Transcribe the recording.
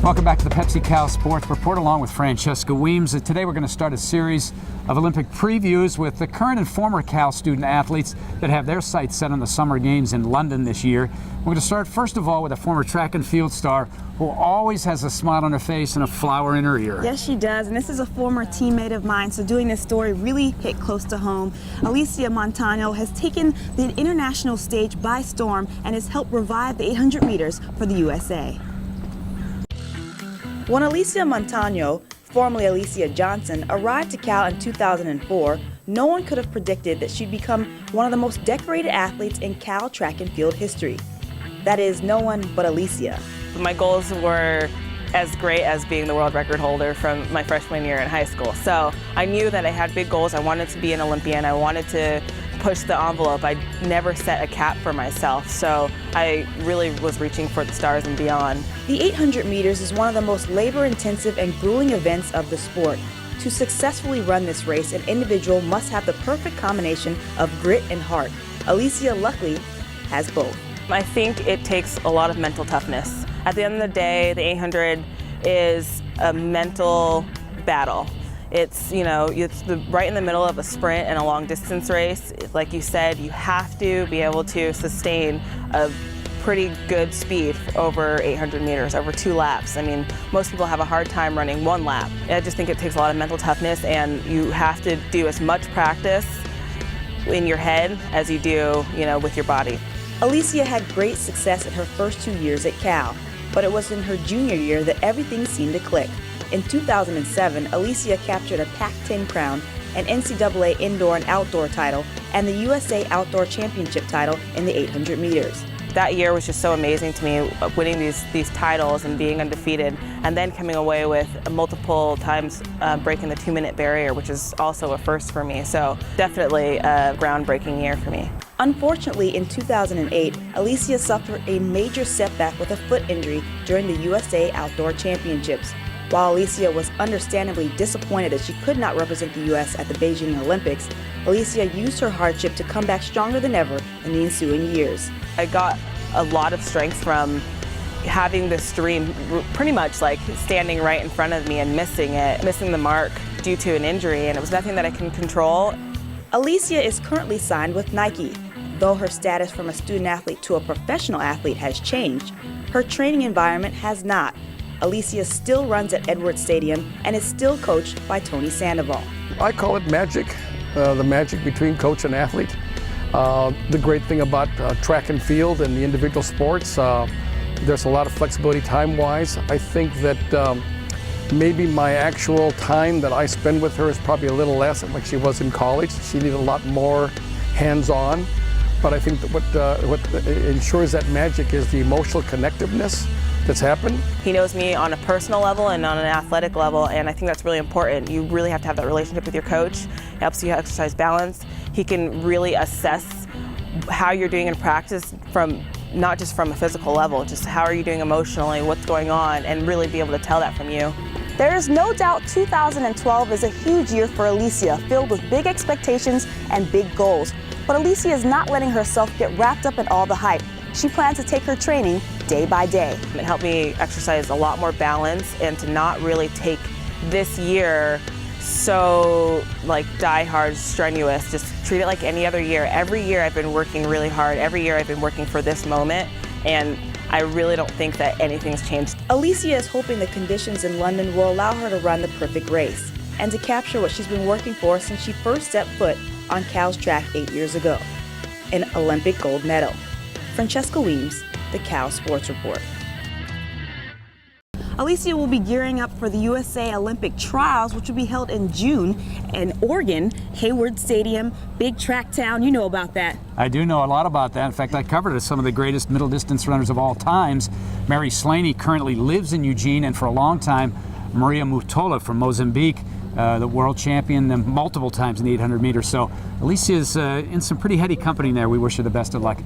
Welcome back to the Pepsi Cal Sports Report along with Francesca Weems. Today we're going to start a series of Olympic previews with the current and former Cal student athletes that have their sights set on the Summer Games in London this year. We're going to start first of all with a former track and field star who always has a smile on her face and a flower in her ear. Yes, she does, and this is a former teammate of mine, so doing this story really hit close to home. Alysia Montanyo has taken the international stage by storm and has helped revive the 800 meters for the USA. When Alysia Montanyo, formerly Alysia Johnson, arrived to Cal in 2004, no one could have predicted that she'd become one of the most decorated athletes in Cal track and field history. That is, no one but Alysia. My goals were as great as being the world record holder from my freshman year in high school. So I knew that I had big goals. I wanted to be an Olympian. I wanted to push the envelope. I never set a cap for myself, so I really was reaching for the stars and beyond. The 800 meters is one of the most labor-intensive and grueling events of the sport. To successfully run this race, an individual must have the perfect combination of grit and heart. Alysia luckily has both. I think it takes a lot of mental toughness. At the end of the day, the 800 is a mental battle. It's, it's right in the middle of a sprint and a long distance race. Like you said, you have to be able to sustain a pretty good speed over 800 meters, over 2 laps. I mean, most people have a hard time running 1 lap. I just think it takes a lot of mental toughness, and you have to do as much practice in your head as you do, with your body. Alysia had great success in her first 2 years at Cal, but it was in her junior year that everything seemed to click. In 2007, Alysia captured a Pac-10 crown, an NCAA indoor and outdoor title, and the USA Outdoor Championship title in the 800 meters. That year was just so amazing to me, winning these titles and being undefeated, and then coming away with multiple times breaking the 2-minute barrier, which is also a first for me. So definitely a groundbreaking year for me. Unfortunately, in 2008, Alysia suffered a major setback with a foot injury during the USA Outdoor Championships. While Alysia was understandably disappointed that she could not represent the U.S. at the Beijing Olympics, Alysia used her hardship to come back stronger than ever in the ensuing years. I got a lot of strength from having this dream pretty much like standing right in front of me and missing the mark due to an injury, and it was nothing that I can control. Alysia is currently signed with Nike. Though her status from a student athlete to a professional athlete has changed, her training environment has not. Alysia still runs at Edwards Stadium and is still coached by Tony Sandoval. I call it magic, the magic between coach and athlete. The great thing about track and field and the individual sports, there's a lot of flexibility time-wise. I think that maybe my actual time that I spend with her is probably a little less than like she was in college. She needed a lot more hands-on. But I think that what ensures that magic is the emotional connectiveness that's happened. He knows me on a personal level and on an athletic level, and I think that's really important. You really have to have that relationship with your coach. It helps you exercise balance. He can really assess how you're doing in practice from not just from a physical level, just how are you doing emotionally, what's going on, and really be able to tell that from you. There is no doubt 2012 is a huge year for Alysia, filled with big expectations and big goals. But Alysia is not letting herself get wrapped up in all the hype. She plans to take her training day by day. It helped me exercise a lot more balance and to not really take this year so die-hard strenuous. Just treat it like any other year. Every year I've been working really hard. Every year I've been working for this moment, and I really don't think that anything's changed. Alysia is hoping the conditions in London will allow her to run the perfect race and to capture what she's been working for since she first set foot on Cal's track 8 years ago, an Olympic gold medal. Francesca Weems, the Cal Sports Report. Alysia will be gearing up for the USA Olympic Trials, which will be held in June in Oregon, Hayward Stadium, big track town. You know about that. I do know a lot about that. In fact, I covered it as some of the greatest middle distance runners of all times. Mary Slaney currently lives in Eugene, and for a long time, Maria Mutola from Mozambique, the world champion multiple times in the 800 meters. So Alysia is in some pretty heady company there. We wish her the best of luck.